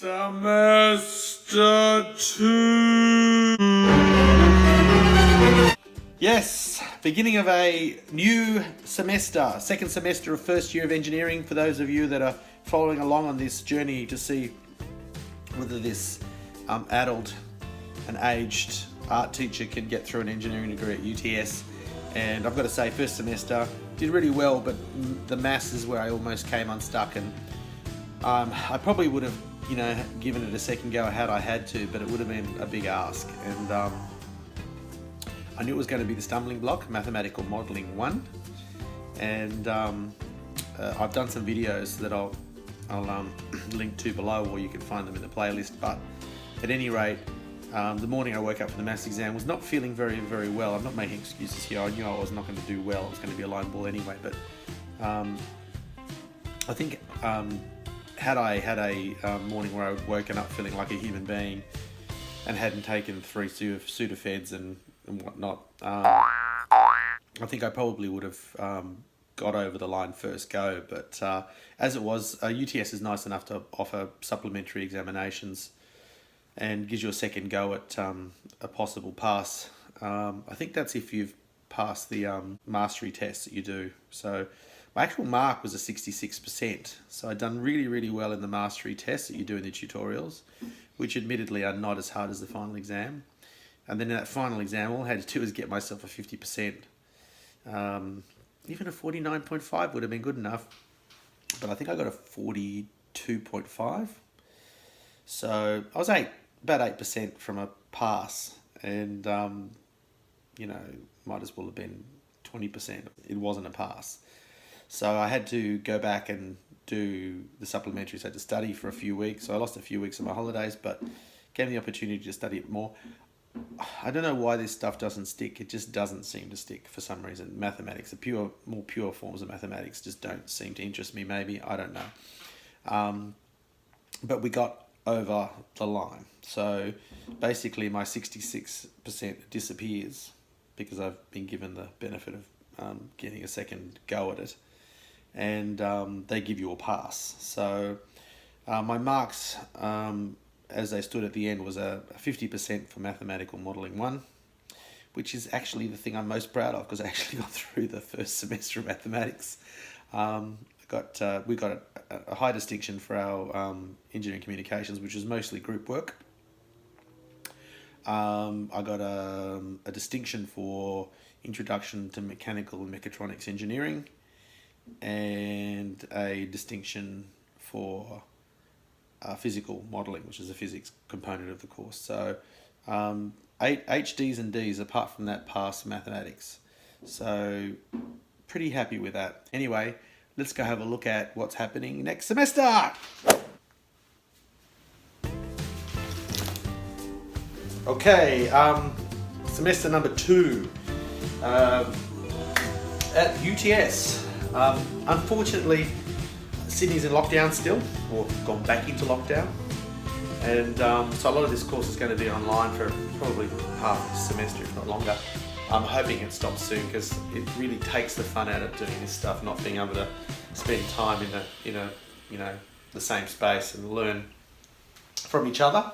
Semester 2. Yes, beginning of a new semester, second semester of first year of engineering for those of you that are following along on this journey to see whether this adult and aged art teacher can get through an engineering degree at UTS. And I've got to say, first semester did really well, but the maths is where I almost came unstuck, and I probably would have, given it a second go had I had to, but it would have been a big ask. And I knew it was going to be the stumbling block, Mathematical Modelling 1, and I've done some videos that I'll link to below, or you can find them in the playlist. But at any rate, the morning I woke up for the maths exam was not feeling very, very well. I'm not making excuses here. I knew I was not going to do well. It was going to be a line ball anyway. But I think had I had a morning where I'd woken up feeling like a human being and hadn't taken 3 Sudafeds and whatnot, I think I probably would have got over the line first go. But as it was, UTS is nice enough to offer supplementary examinations and gives you a second go at a possible pass. I think that's if you've passed the mastery test that you do. So my actual mark was a 66%. So I'd done really, really well in the mastery tests that you do in the tutorials, which admittedly are not as hard as the final exam. And then in that final exam, all I had to do was get myself a 50%. Even a 49.5 would have been good enough, but I think I got a 42.5. So I was about 8% from a pass, and might as well have been 20%. It wasn't a pass. So I had to go back and do the supplementaries. I had to study for a few weeks. So I lost a few weeks of my holidays, but gave me the opportunity to study it more. I don't know why this stuff doesn't stick. It just doesn't seem to stick for some reason. Mathematics, the more pure forms of mathematics just don't seem to interest me, maybe. I don't know. But we got over the line. So basically my 66% disappears because I've been given the benefit of getting a second go at it. And they give you a pass. So my marks, as they stood at the end, was a 50% for Mathematical Modelling 1, which is actually the thing I'm most proud of, because I actually got through the first semester of mathematics. We got a high distinction for our engineering communications, which is mostly group work. I got a distinction for Introduction to Mechanical and Mechatronics Engineering, and a distinction for physical modelling, which is a physics component of the course. So 8 HDs and Ds apart from that pass mathematics. So pretty happy with that. Anyway, let's go have a look at what's happening next semester. Okay, semester number 2 at UTS. Unfortunately, Sydney's in lockdown still, or gone back into lockdown, and so a lot of this course is going to be online for probably half the semester, if not longer. I'm hoping it stops soon, because it really takes the fun out of doing this stuff, not being able to spend time in the same space and learn from each other.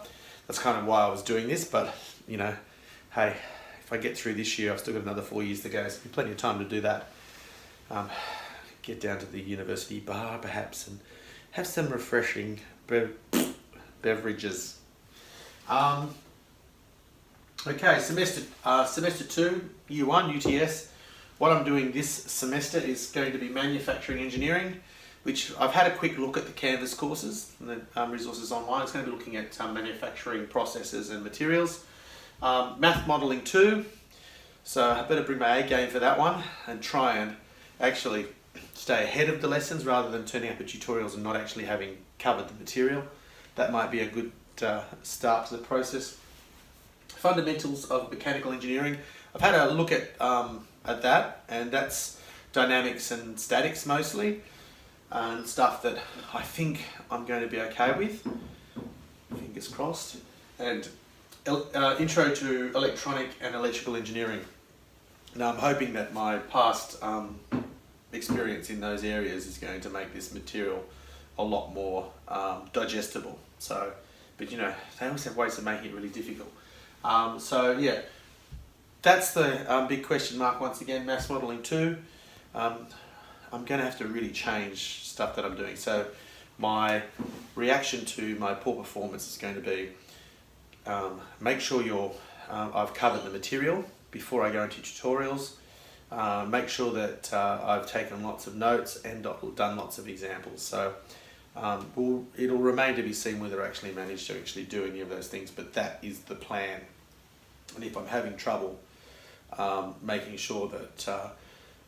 That's kind of why I was doing this, but hey, if I get through this year, I've still got another 4 years to go, so plenty of time to do that. Get down to the university bar perhaps and have some refreshing beverages. Okay, semester 2, year 1, UTS. What I'm doing this semester is going to be manufacturing engineering, which I've had a quick look at the Canvas courses and the resources online. It's going to be looking at manufacturing processes and materials. Math Modelling 2, so I better bring my A game for that one and try and actually stay ahead of the lessons rather than turning up at tutorials and not actually having covered the material. That might be a good start to the process. Fundamentals of Mechanical Engineering. I've had a look at that, and that's dynamics and statics mostly, and stuff that I think I'm going to be okay with. Fingers crossed. And Intro to Electronic and Electrical Engineering. Now I'm hoping that my past experience in those areas is going to make this material a lot more digestible. So, but you know, they always have ways of making it really difficult. So yeah, that's the big question mark once again, Maths Modelling 2. I'm going to have to really change stuff that I'm doing. So my reaction to my poor performance is going to be make sure I've covered the material before I go into tutorials. Make sure that I've taken lots of notes and done lots of examples. So it'll remain to be seen whether I actually manage to actually do any of those things, but that is the plan. And if I'm having trouble, making sure that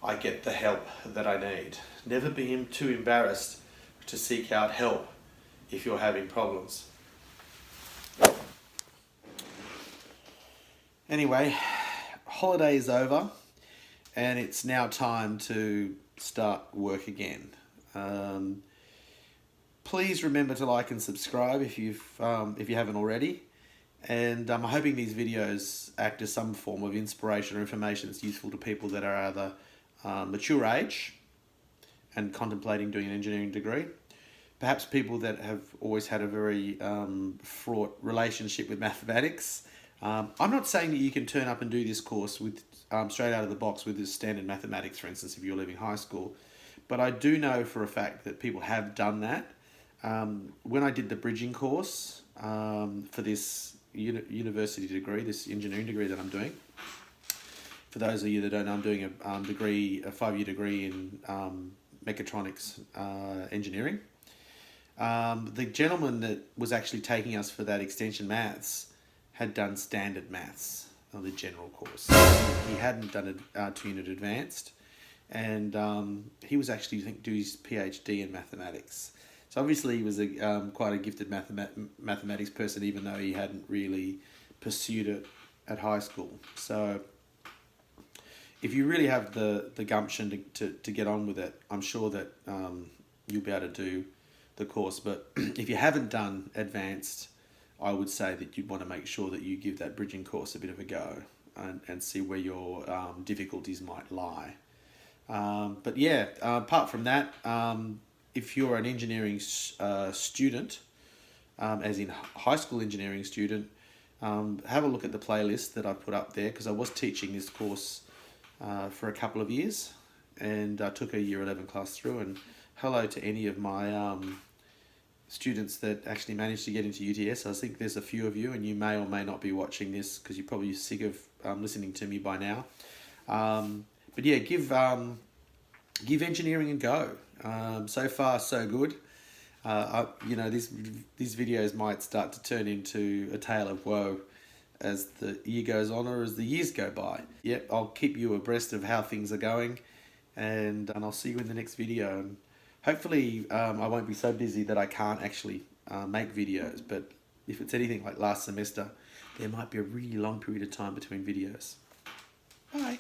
I get the help that I need. Never be too embarrassed to seek out help if you're having problems. Anyway, holiday is over and it's now time to start work again. Please remember to like and subscribe if you haven't already. And I'm hoping these videos act as some form of inspiration or information that's useful to people that are either mature age and contemplating doing an engineering degree. Perhaps people that have always had a very fraught relationship with mathematics. I'm not saying that you can turn up and do this course with straight out of the box with this standard mathematics, for instance, if you're leaving high school. But I do know for a fact that people have done that. When I did the bridging course for this university degree, this engineering degree that I'm doing, for those of you that don't know, I'm doing a 5-year degree in mechatronics engineering. The gentleman that was actually taking us for that extension maths had done standard maths on the general course. He hadn't done a 2-unit advanced, and he was actually, I think, doing his PhD in mathematics. So obviously he was quite a gifted mathematics person, even though he hadn't really pursued it at high school. So if you really have the gumption to get on with it, I'm sure that you'll be able to do the course. But if you haven't done advanced, I would say that you'd want to make sure that you give that bridging course a bit of a go and see where your difficulties might lie. But yeah, apart from that, if you're an engineering student, as in high school engineering student, have a look at the playlist that I put up there, because I was teaching this course for a couple of years, and I took a year 11 class through. And hello to any of my students that actually managed to get into UTS. I think there's a few of you, and you may or may not be watching this because you're probably sick of listening to me by now. But yeah, give engineering a go. So far, so good. You know, these videos might start to turn into a tale of woe as the year goes on or as the years go by. Yep, I'll keep you abreast of how things are going, and I'll see you in the next video. And hopefully I won't be so busy that I can't actually make videos, but if it's anything like last semester, there might be a really long period of time between videos. Bye.